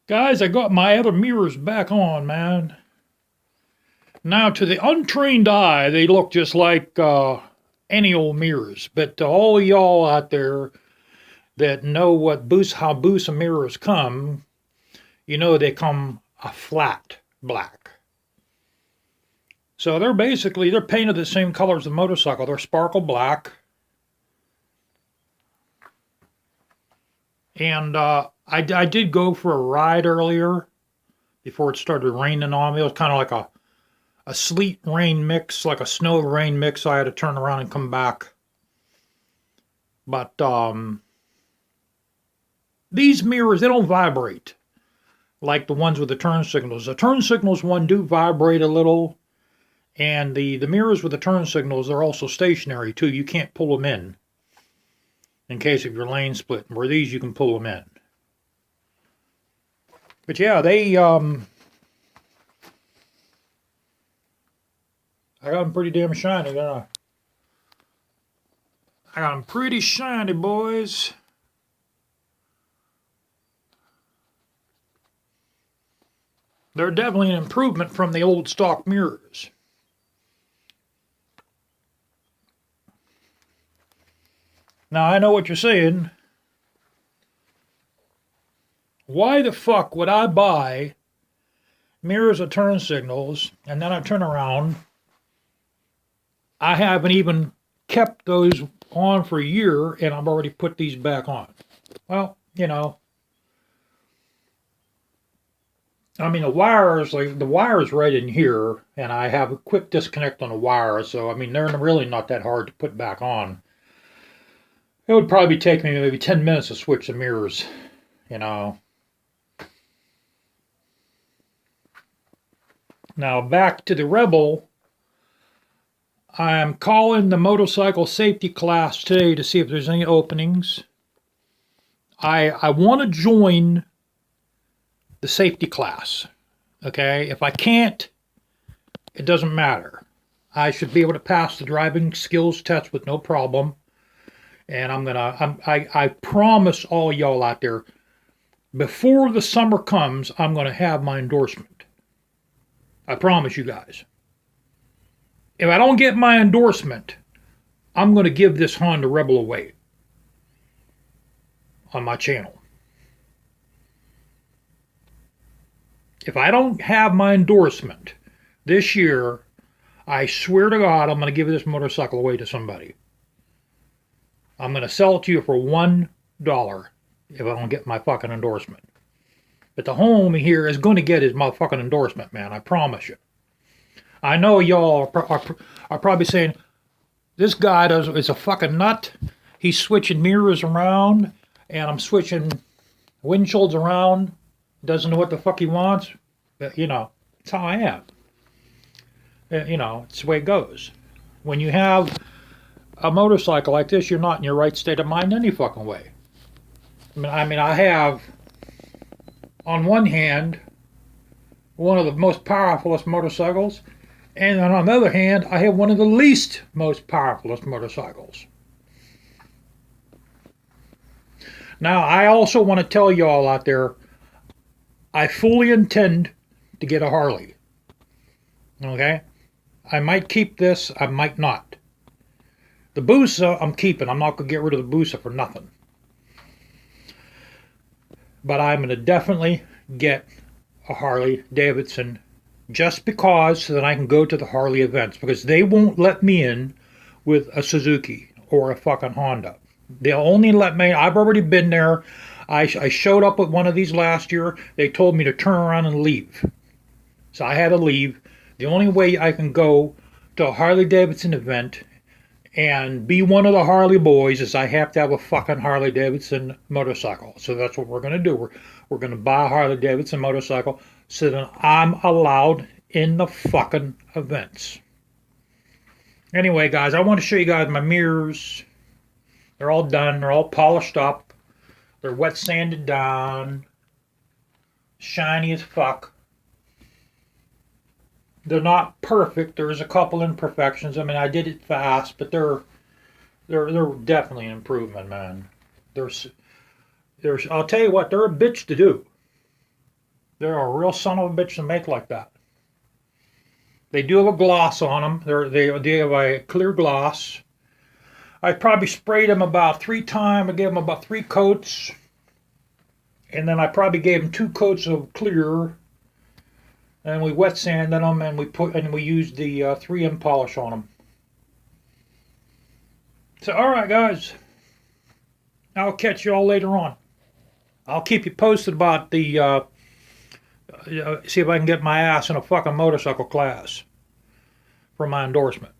Guys, I got my other mirrors back on, man. Now, to the untrained eye, they look just like any old mirrors. But to all y'all out there that know how Busa mirrors come, you know they come a flat black. So they're painted the same color as the motorcycle. They're sparkle black. And I did go for a ride earlier before it started raining on me. It was kind of like a sleet rain mix, like a snow rain mix. So I had to turn around and come back. But these mirrors, they don't vibrate like the ones with the turn signals. The turn signals one do vibrate a little, and the mirrors with the turn signals, they're also stationary too. You can't pull them in case of your lane split. Where these, you can pull them in. But yeah, I got them pretty damn shiny, don't I got them pretty shiny, boys. They're definitely an improvement from the old stock mirrors. Now, I know what you're saying. Why the fuck would I buy mirrors with turn signals and then I turn around? I haven't even kept those on for a year and I've already put these back on. Well, I mean, the wire's right in here, and I have a quick disconnect on the wire, so I mean, they're really not that hard to put back on. It would probably take me maybe 10 minutes to switch the mirrors, Now, back to the Rebel. I'm calling the motorcycle safety class today to see if there's any openings. I want to join the safety class, okay? If I can't, it doesn't matter. I should be able to pass the driving skills test with no problem. And I promise all y'all out there, before the summer comes, I'm gonna have my endorsement. I promise you guys. If I don't get my endorsement, I'm gonna give this Honda Rebel away on my channel. If I don't have my endorsement this year, I swear to God, I'm going to give this motorcycle away to somebody. I'm going to sell it to you for $1 if I don't get my fucking endorsement. But the homie here is going to get his motherfucking endorsement, man. I promise you. I know y'all are probably saying, this guy is a fucking nut. He's switching mirrors around, and I'm switching windshields around. Doesn't know what the fuck he wants. But, it's how I am. It's the way it goes. When you have a motorcycle like this, you're not in your right state of mind any fucking way. I mean, I have, on one hand, one of the most powerfulest motorcycles, and on the other hand, I have one of the least most powerfulest motorcycles. Now, I also want to tell y'all out there, I fully intend to get a Harley. Okay? I might keep this, I might not. The Busa, I'm keeping. I'm not going to get rid of the Busa for nothing. But I'm going to definitely get a Harley Davidson just because, so that I can go to the Harley events. Because they won't let me in with a Suzuki or a fucking Honda. They'll only let me, I've already been there. I showed up at one of these last year. They told me to turn around and leave. So I had to leave. The only way I can go to a Harley Davidson event and be one of the Harley boys is I have to have a fucking Harley Davidson motorcycle. So that's what we're going to do. We're going to buy a Harley Davidson motorcycle so that I'm allowed in the fucking events. Anyway, guys, I want to show you guys my mirrors. They're all done. They're all polished up. They're wet sanded down, shiny as fuck. They're not perfect. There's a couple imperfections. I mean, I did it fast, but they're definitely an improvement, man. There's I'll tell you what, they're a bitch to do. They're a real son of a bitch to make like that. They do have a gloss on them. They have a clear gloss. I probably sprayed them about 3 times. I gave them about 3 coats, and then I probably gave them 2 coats of clear. And we wet sanded them, and we used the 3M polish on them. So, all right, guys, I'll catch you all later on. I'll keep you posted about the see if I can get my ass in a fucking motorcycle class for my endorsement.